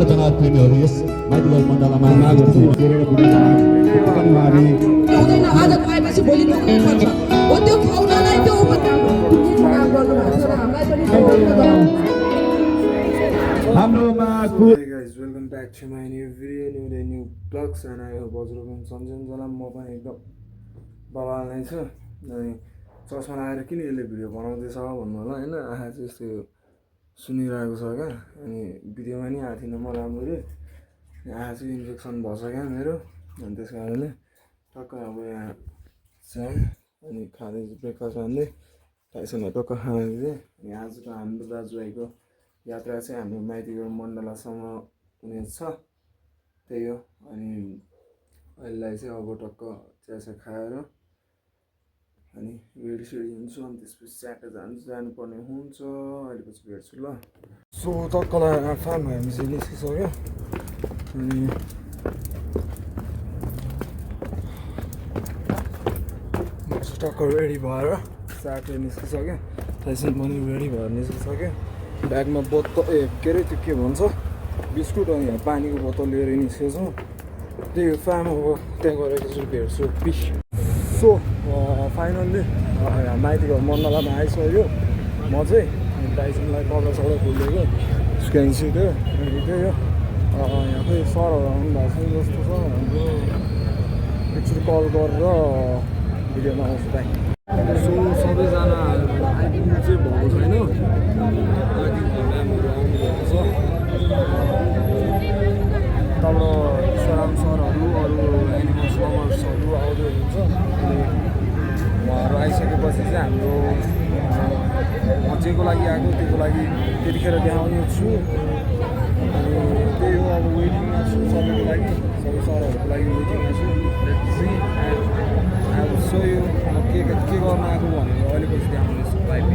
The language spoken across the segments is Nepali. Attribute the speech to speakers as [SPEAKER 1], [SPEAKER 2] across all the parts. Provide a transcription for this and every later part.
[SPEAKER 1] सम्पूर्ण जनावर प्रेमीहरू यस माइतीघर मण्डलमा माग गर्छु
[SPEAKER 2] आज पाएपछि भोलि पर्छ हो त्यो खुवाउनलाई त्यो
[SPEAKER 1] हाम्रोमा
[SPEAKER 3] Hey guys, welcome back to my new video, new vlogs, and I hope हजुरहरु सन्चै म पनि एकदम बवाल नै छु। अनि चस्मा लगाएर किन यसले भिडियो बनाउँदैछ भन्नु होला हैन, आहा चाहिँ यस्तो सुनिरहेको छ क्या। अनि भिडियोमा नि आएको थिएन म राम्ररी, आहा चाहिँ इन्फेक्सन भएछ क्या मेरो। अनि त्यस कारणले टक्क अब यहाँ चाहिँ अनि खाँदै ब्रेकफास्ट खाँदै टाइसनलाई टक्क खाना दिएँ। अनि आजको हाम्रो दाजुभाइको यात्रा चाहिँ हाम्रो माइतीघर मण्डलासम्म हुनेछ, त्यही हो। अनि अहिलेलाई चाहिँ अब टक्क चियासा खाएर अनि रेडी हुन्छु, अनि त्यसपछि च्याटा जानुपर्ने हुन्छ। अहिले पछि भेट्छु ल। सो टक्कलाई फार्म हामी चाहिँ निस्किसक्यो। अनि टक्क रेडी भएर च्याटा निस्किसक्यो, टाइसन पनि रेडी भएर निस्किसक्यो। ब्यागमा बोतल के अरे त्यो के भन्छ बिस्कुट अनि पानीको बोतल लिएर निस्केछौँ। त्यही हो फार्म, अब त्यहाँ गएर एकचोटि भेट्छु पिस। सो फाइनल्ली माइतीघर मण्डलामा आइसक्यो म चाहिँ। टाइसनलाई कपडा सडा खोलिदिएको स्क्यान्सी थियो। अनि त्यही हो, यहाँ खोइ सरहरू आउनु भएको छ जस्तो छ। हाम्रो एकचोटि कल गरेर भिडियोमा आउँछु दाइ। सो सबैजना आइपुग्नु चाहिँ भएको छैन, म्यामहरू आउनुभएको छ। तब ईश्वराम सरहरू अरू एनिमल्स लभर्सहरू आउँदै हुन्छ। अनि उहाँहरू आइसकेपछि चाहिँ हाम्रो जेको लागि आएको त्योको लागि त्यतिखेर देखाउने छु। अनि त्यही हो, अब वेटिङमा छु सबैको लागि, सबै सरहरूको लागि वेटिङमा छु। अब सो यो के गर्न आएको भनेर अहिले पछि देखाउनेछु लाइभ।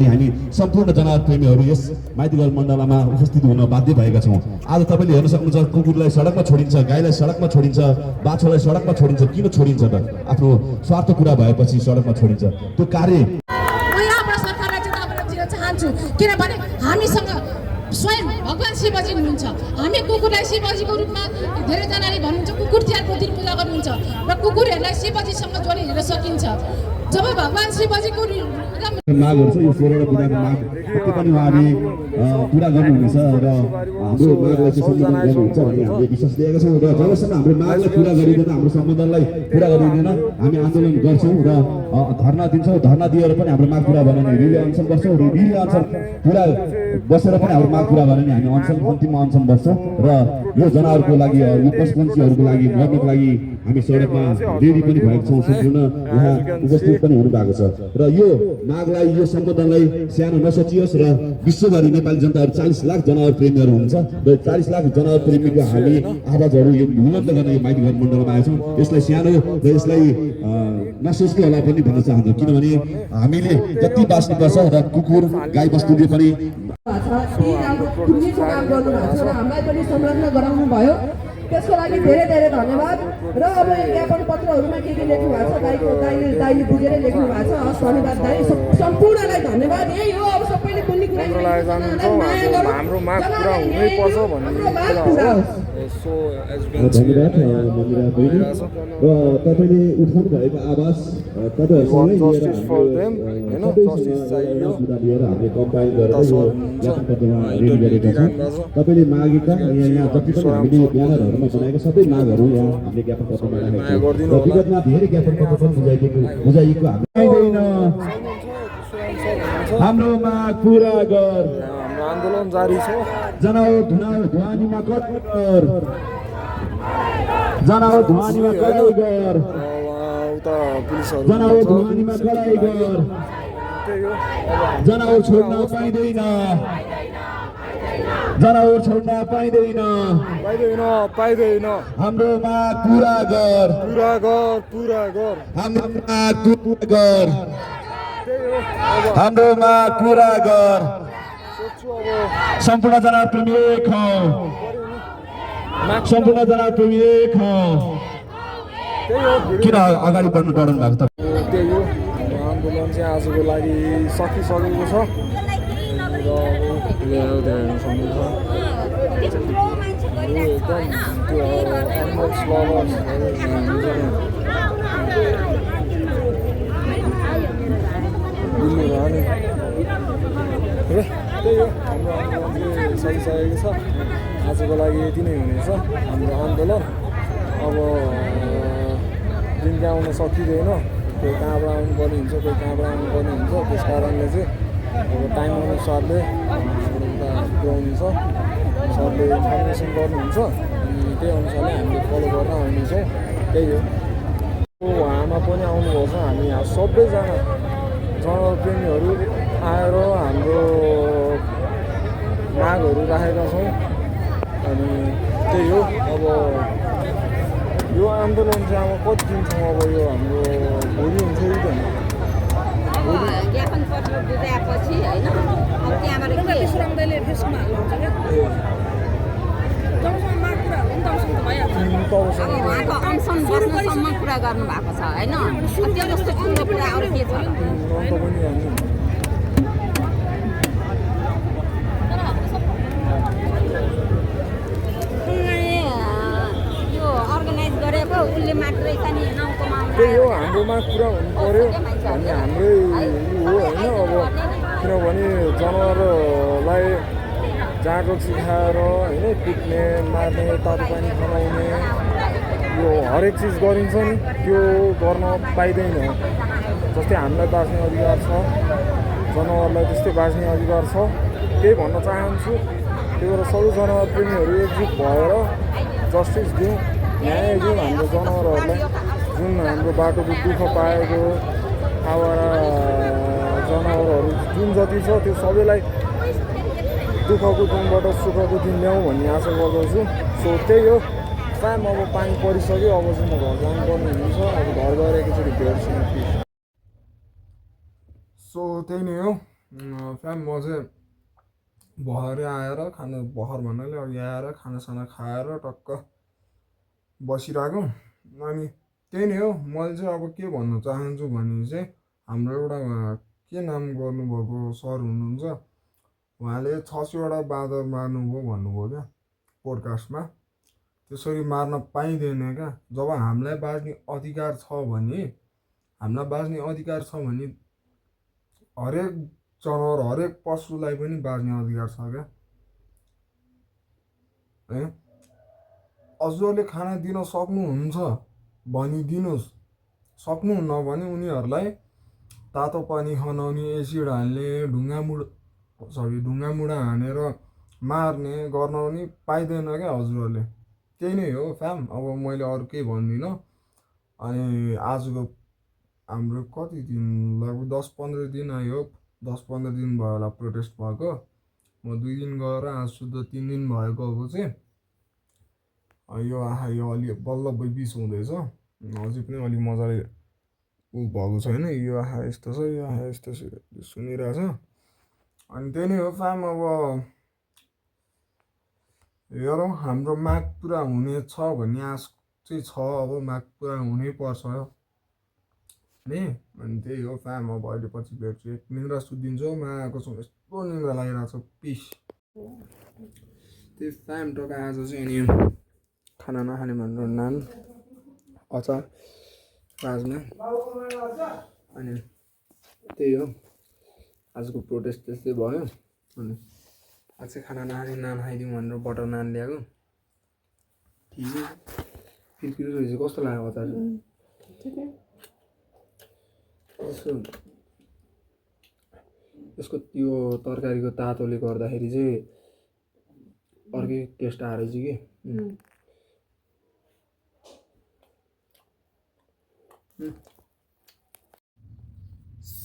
[SPEAKER 1] हामी सम्पूर्ण जनावर प्रेमीहरू यस माइतीघर मण्डलमा उपस्थित हुन बाध्य भएका छौँ। आज तपाईँले हेर्न सक्नुहुन्छ, कुकुरलाई सडकमा छोडिन्छ, गाईलाई सडकमा छोडिन्छ, बाछोलाई सडकमा छोडिन्छ। किन छोडिन्छ त? आफ्नो स्वार्थ पुरा भएपछि सडकमा छोडिन्छ। त्यो कार्य
[SPEAKER 2] सरकारलाई चाहिँ दिन चाहन्छु, किनभने हामीसँग स्वयं भगवान् शिवजी हुनुहुन्छ। हामी कुकुरलाई शिवजीको रूपमा धेरैजनाले भन्नुहुन्छ कुकुर तिहारको दिन पूजा गर्नुहुन्छ र कुकुरहरूलाई शिवजीसँग जोडिन सकिन्छ। जब भगवान् शिवजीको
[SPEAKER 1] मागहरू छ, यो 16 वटा पूजाको माग पक्कै पनि उहाँले पुरा गर्नुहुनेछ र हाम्रो मागलाई चाहिँ सम्बोधन गर्नुहुन्छ भन्ने हामीले विश्वास लिएका छौँ। र जबसम्म हाम्रो मागलाई पुरा गरिँदैन, हाम्रो सम्बन्धलाई पुरा गरिँदैन, हामी आन्दोलन गर्छौँ र धरना दिन्छौँ। धरना दिएर पनि हाम्रो माग पुरा भएन भने रिले अनसन बस्छौँ र रिले अनसन पुरा बसेर पनि हाम्रो माग पुरा भएन भने हामी अनसन अन्तिममा अनसन बस्छौँ। र यो जनावरको लागि, यो पशुपन्छीहरूको लागि गर्नको लागि हामी सडकमा रेडी पनि भएका छौँ। सम्पूर्ण यहाँ उपस्थित पनि हुनुभएको छ। र यो मागलाई, यो सम्बोधनलाई सानो नसोचियोस्। र विश्वभरि नेपाली जनताहरू 40 लाख जनावर प्रेमीहरू हुन्छ र 40 लाख जनावर प्रेमीको हामी आवाजहरू यो बुलन्द गर्न यो माइतीघर मण्डलमा आएछौँ। यसलाई सानो र यसलाई नसोच्नु होला पनि भन्न चाहन्छु, किनभने हामीले जति बाँच्नुपर्छ र कुकुर गाई बस्तुले पनि
[SPEAKER 2] हामीलाई पनि संलग्न गराउनु भयो, त्यसको लागि धेरै धेरै धन्यवाद। र अब ज्ञापन पत्रहरूमा के लेख्नु भएको छ, दाइले बुझेर लेख्नु भएको छ। हस्, धन्यवाद दाइ, सम्पूर्णलाई धन्यवाद। यही हो, अब सबैले कुनै कुरा
[SPEAKER 3] हाम्रो माग पुरा हुनै पर्छ भन्ने। सो
[SPEAKER 1] धन्यवाद मन्दिरा बहिनी। र तपाईँले उठाउनु भएको आवाज तपाईँहरूसँगै लिएर हामीले कम्पाइल गरेर यो ज्ञापन पत्रमा रेडी गरेका छौँ। तपाईँले मागेका यहाँ जति पनि हामीले ब्यानरहरूमा बनाएका सबै मागहरू यहाँ हामीले ज्ञापन पत्रमा राखेका छौँ। र विगतमा धेरै ज्ञापन पत्र पनि बुझाइएको हामीदैन। हाम्रो माग पुरा गर,
[SPEAKER 3] हाम्रो आन्दोलन जारी छ।
[SPEAKER 1] जनावर ढुवानीमा कडाइ गर, जनावर ढुवानीमा कडाइ गर,
[SPEAKER 3] उता पुलिसहरू
[SPEAKER 1] जनावर ढुवानीमा कडाइ गर, जनावर छोड्न पाइँदैन, जनावर छोड्न पाइँदैन,
[SPEAKER 3] पाइँदैन।
[SPEAKER 1] हाम्रो माग पुरा गर,
[SPEAKER 3] पुरा गर,
[SPEAKER 1] हाम्रो माग पुरा गर, हाम्रो माग पुरा गर। सम्पूर्ण जनावर प्रेमी एक हौ, सम्पूर्ण जनावर प्रेमी एक हौ। किन अगाडि बढ्नु डराउनु भएको त?
[SPEAKER 3] त्यही हो, आन्दोलन चाहिँ आजको लागि सकिसकेको छ। ल्याएर हेर्न सक्नुहुन्छ एकदम त्यो एनिमल्स लभर्स बिल्लीहरू नि र त्यही हो हाम्रो आन्दोलन चाहिँ सकिसकेको छ आजको लागि यति नै हुनेछ हाम्रो आन्दोलन अब दिन आउन सकिँदैन कोही कहाँबाट आउनुपर्ने हुन्छ कोही कहाँबाट आउनुपर्ने हुन्छ त्यस कारणले चाहिँ अब टाइम अनुसारले एउटा पुऱ्याउनु छ सरले इन्फर्मेसन गर्नुहुन्छ अनि त्यही अनुसारले हामीले फलो गर्न आउनेछौँ त्यही हो उहाँमा पनि आउनुपर्छ हामी यहाँ सबैजना जनप्रेमीहरू आएर हाम्रो मागहरू राखेका छौँ अनि त्यही हो अब यो आन्दोलन चाहिँ अब कति दिनसम्म अब यो हाम्रो भोलि हुन्छ कि
[SPEAKER 4] ज्ञापन पत्र बुझाएपछि होइन अब त्यहाँबाट के सुरङ्गले फेसमा हाल्नुहुन्छ क्या जबसम्म माग कुरा हुन्छ नि तबसम्म त भइहाल्छ अब उहाँको अनसन बस्नसम्म कुरा गर्नुभएको छ होइन त्यो जस्तो ठुलो कुरा अरू के छ यो अर्गनाइज गरेको उसले मात्रै छ नि नौकोमा
[SPEAKER 3] त्यही हो हाम्रोमा कुरा हुनु पऱ्यो भन्ने हाम्रै हो होइन अब किनभने जनावरलाई जाँडो सिकाएर होइन कुट्ने मार्ने तातोपानी खनाउने यो हरेक चिज गरिन्छ नि त्यो गर्न पाइँदैन जस्तै हामीलाई बाँच्ने अधिकार छ जनावरलाई त्यस्तै बाँच्ने अधिकार छ त्यही भन्न चाहन्छु त्यही भएर सबै जनावर प्रेमीहरू एकजुट भएर जस्टिस दिउँ न्याय दिउँ हाम्रो जनावरहरूलाई जुन हाम्रो बाटोको दुःख पाएको आवारा जनावरहरू जुन जति छ त्यो सबैलाई दुःखको दिनबाट सुखको दिन ल्याउँ भन्ने आशा गर्दछु सो त्यही हो फ्याम अब पानी परिसक्यो अब चाहिँ म घर जानुपर्ने हुन्छ अब घर गएर एकचोटि भेट्छु सो त्यही नै हो फ्याम म चाहिँ भरे आएर खाना भर भन्नाले अघि आएर खानासाना खाएर टक्क बसिरहेको अनि त्यही नै हो मैले चाहिँ अब के भन्न चाहन्छु भने चाहिँ हाम्रो एउटा के नाम गर्नुभएको सर हुनुहुन्छ उहाँले 600वटा बाँदर मार्नुभयो भन्नुभयो क्या पोडकास्टमा त्यसरी मार्न पाइँदैन क्या जब हामीलाई बाँच्ने अधिकार छ भने हामीलाई बाँच्ने अधिकार छ भने हरेक जनावर हरेक पशुलाई पनि बाँच्ने अधिकार छ क्या है हजुरले खाना दिन सक्नुहुन्छ भनिदिनुहोस् सक्नुहुन्न भने उनीहरूलाई तातो पानी खनाउने एसिड हाल्ने ढुङ्गा मुढा हानेर मार्ने गर्न पनि पाइँदैन क्या हजुरहरूले त्यही नै हो फ्याम अब मैले अरू केही भन्दिनँ अनि आजको हाम्रो कति दिन लगभग 10-15 दिन आयो 10-15 दिन भयो होला प्रोटेस्ट भएको म 2 दिन गएर आज सुध 3 दिन भयो गएको चाहिँ यो अलि बल्ल बिस हुँदैछ अझै पनि अलिक मजाले भएको छैन यो आँखा यस्तो छ यो आँखा यस्तो सुनिरहेछ अनि त्यही नै हो फ्याम अब हेरौँ हाम्रो माग पुरा हुने छ भन्ने आश चाहिँ छ अब माग पुरा हुनै पर्छ नि अनि त्यही हो फ्याम अब अहिले पछि भेट्छु एक निन्द्रा सुत्दिन्छु म आएको छु यस्तो निन्द्रा लागिरहेको छ पिस त्यही फ्याम टका आज चाहिँ अनि खाना नखाने भनेर नान अचार राजमा अनि त्यही हो आजको प्रोटेस्ट त्यस्तै भयो अनि आज चाहिँ खाना नखाने नान खाइदिउँ भनेर बटर नान ल्याएको ठिकै फिरफिर रहेछ कस्तो लाग्यो अचार यसको त्यो तरकारीको तातोले गर्दाखेरि चाहिँ अर्कै टेस्ट आएर चाहिँ कि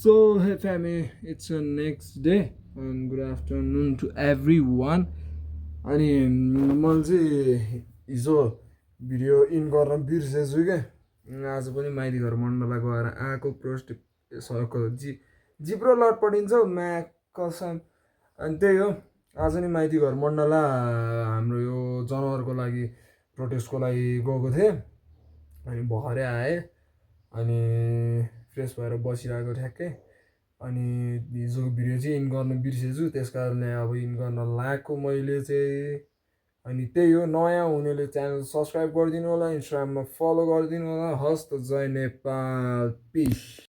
[SPEAKER 3] So hey family, it's a next day and good afternoon to everyone. अनि मैले चाहिँ हिजो भिडियो इन गर्न बिर्सेछु क्या आज पनि माइती घर मण्डला गएर आएको प्रोस्ट सरको जिब्रो लटपटिन्छ म्या कसम अनि त्यही हो आज नि माइती घर मण्डला हाम्रो यो जनावरको लागि प्रोटेस्टको लागि गएको थिएँ अनि भरे आएँ अनि फ्रेस भएर बसिरहेको ठ्याक्कै अनि हिजोको भिडियो चाहिँ इन गर्न बिर्सेछु, त्यस कारणले अब इन गर्न लागेको मैले चाहिँ। अनि त्यही हो, नयाँ हुनेले च्यानल सब्सक्राइब गरिदिनु होला, इन्स्टाग्राममा फलो गरिदिनु होला। हस् त, जय नेपाल, पिस।